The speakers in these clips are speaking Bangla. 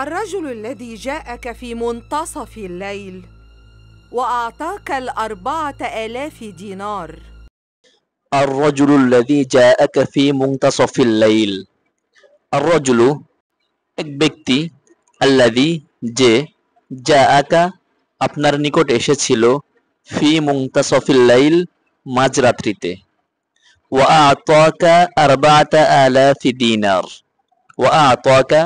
الرجل الذي جاءك في منتصف الليل وأعطاك 4000 دينار. الرجل الذي جاءك في منتصف الليل। الرجل এক ব্যক্তি, আল্লাযী যে, জাআকা আপনার নিকট এসেছিল, ফি মুনতাসফিল লাইল মাঝরাত্রিতে, ওয়া আ'তাকা 4000 দিনার, ওয়া আ'তাকা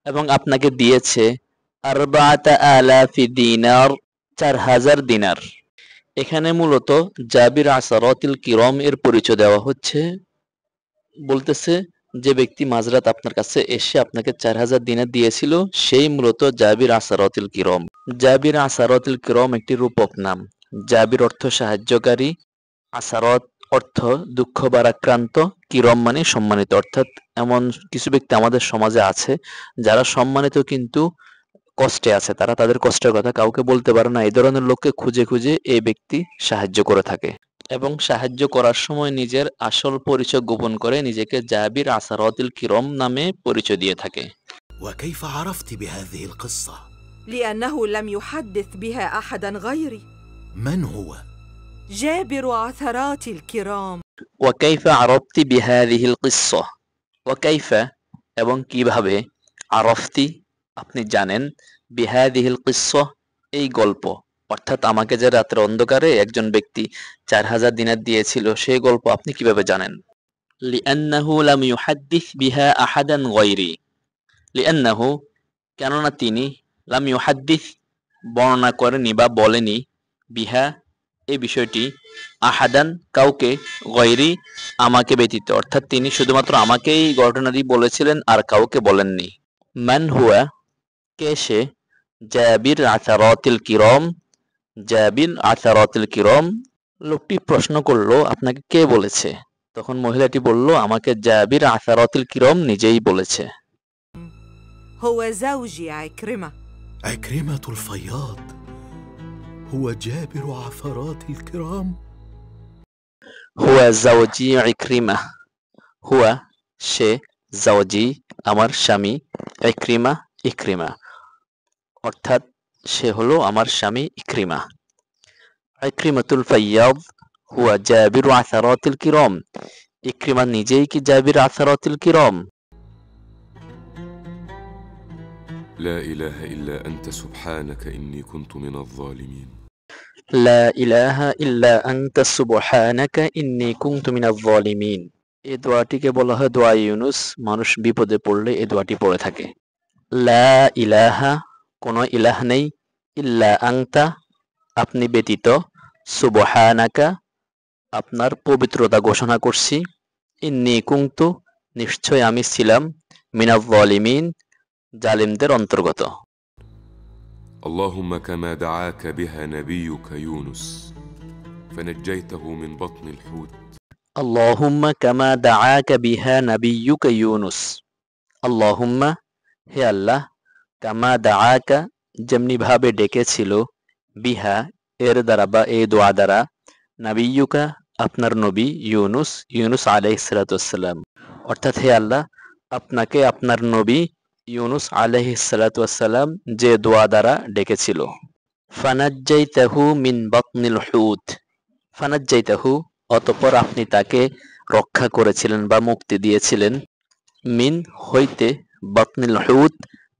এবং আপনাকে দিয়েছে, 4000 দিনার 4000 দিনার। এখানে মূলত জাবির আসরাতিল কিরাম এর পরিচয় দেওয়া হচ্ছে। বলতেছে যে ব্যক্তি মাঝরাত আপনার কাছে এসে আপনাকে 4000 দিনার দিয়েছিল, সেই মূলত জাবির আসরাতিল কিরাম। জাবির আসরাতিল কিরাম একটি রূপক নাম। জাবির অর্থ সাহায্যকারী, আসরাত অর্থ দুঃখ ভারাক্রান্ত, কিরম মানে সম্মানিত। অর্থাৎ এমন কিছু ব্যক্তি আমাদের সমাজে আছে যারা সম্মানিত কিন্তু কষ্টে আছে, তারা তাদের কষ্টের কথা কাউকে বলতে পারে না। এই ধরনের লোককে খুঁজে খুঁজে এই ব্যক্তি সাহায্য করে থাকে এবং সাহায্য করার সময় নিজের আসল পরিচয় গোপন করে নিজেকে জাবির আসরাতিল কিরাম নামে পরিচয় দিয়ে থাকে। وكيف عرفت بهذه القصة؟ لأنه لم يحدث بها أحدا غيري. من هو؟ جابر عثرات الكرام. وكيف عرفت بهذه القصة؟ وكيف এবং কিভাবে, আরফতি আপনি জানেন, বিহাদিহিল কিসসা এই গল্প, অর্থাৎ আমাকে যে রাতের অন্ধকারে একজন ব্যক্তি 4000 দিনার দিয়েছিল সেই গল্প আপনি কিভাবে জানেন? লিআন্নাহু লাম ইউহাদ্দিস বিহা আহাদান গায়রি। লিআন্নাহু কেননা তিনি, লাম ইউহাদ্দিস বর্ণনা করেনি বা বলেনি, বিহা এই বিষয়টি, আহাদান কাউকে, গায়রি আমাকে ব্যতীত, অর্থাৎ তিনি শুধুমাত্র আমাকেই ঘটনাটি বলেছিলেন আর কাউকে বলেননি। মান হুয়া কে সে, জাবির আসরাতিল কিরাম, জাবির আসরাতিল কিরাম। লোকটি প্রশ্ন করলো আপনাকে কে বলেছে? তখন মহিলাটি বলল আমাকে জাবির আসরাতিল কিরাম নিজেই বলেছে। هو زوجي عكرمة. عكرمة الفياض هو جابر عثرات الكرام. هو زوجي عكرمة। هو সে, زوجي আমার স্বামী, ইকরিমা ইকরিমা অর্থাৎ সে হলো আমার স্বামী ইকরিমা। ইকরিমাতুল ফাইয়াদ হুয়া জাবির আসরাতিল কিরাম। ইকরিমা নিজেই কি জাবির আসরাতিল কিরাম? لا إله إلا أنت سبحانك إني كنت من الظالمين. لا إله إلا أنت سبحانك إني كنت من الظالمين। এই দোয়াটিকে বলা হয় দোয়া ইউনুস। মানুষ বিপদে পড়লে এই দোয়াটি পড়ে থাকে। লা ইলাহা কোনো ইলাহ নেই, ইল্লা আনতা আপনি ব্যতীত, সুবহানাকা আপনার পবিত্রতা ঘোষণা করছি, ইন্নী কুনতু নিশ্চয় আমি ছিলাম, মিনাজ জালিমিন জালিমদের অন্তর্গত। اللهم كما دعاك بها نبيك يونس فنجيته من بطن الحوت. اللهم كما دعاك بها نبيك يونس। اللهم হে আল্লাহ, কামা দাআকা যেমনি ভাবে ডেকেছিল, বিহা এর দ্বারা বা এই দোয়া দ্বারা, নাবিয়ুকা আপনার নবী, ইউনুস ইউনুস আলাইহিস সালাতু ওয়াসসালাম, অর্থাৎ হে আল্লাহ আপনাকে আপনার নবী ইউনুস আলাইহিস সালাতু ওয়াসসালাম যে দোয়া দ্বারা ডেকেছিল। ফানাজ্জাইতাহু মিন বাতনিল হুত। ফানাজ্জাইতাহু অতঃপর আপনি তাকে রক্ষা করেছিলেন বা মুক্তি দিয়েছিলেন, মিন হইতে, বাতনিল হুত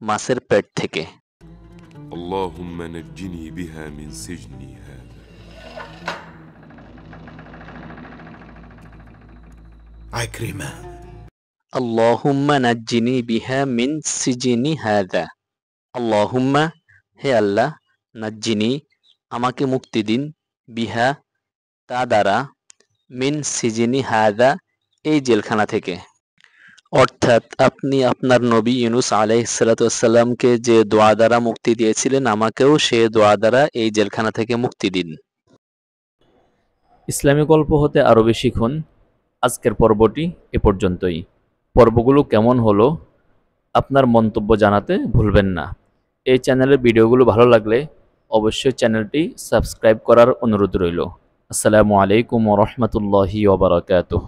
মাছের পেট থেকে। اللهم نجني بها من سجني هذا. عكرمة. اللهم نجني بها من سجني هذا. اللهم হে আল্লাহ, নাজ্জিনি আমাকে মুক্তি দিন, বিহা তা দ্বারা, মিন সিজিনি হাদা এই জেলখানা থেকে। অর্থাৎ আপনি আপনার নবী ইউনুস আলাইহিস সালাতু ওয়াসসালামকে যে দোয়া দ্বারা মুক্তি দিয়েছিলেন, আমাকেও সে দোয়া দ্বারা এই জেলখানা থেকে মুক্তি দিন। ইসলামী গল্প হতে আরবি শিখুন। আজকের পর্বটি এ পর্যন্তই। পর্বগুলো কেমন হলো আপনার মন্তব্য জানাতে ভুলবেন না। এই চ্যানেলের ভিডিওগুলো ভালো লাগলে অবশ্যই চ্যানেলটি সাবস্ক্রাইব করার অনুরোধ রইল। আসসালামু আলাইকুম ওয়া রাহমাতুল্লাহি ওয়া বারাকাতুহু।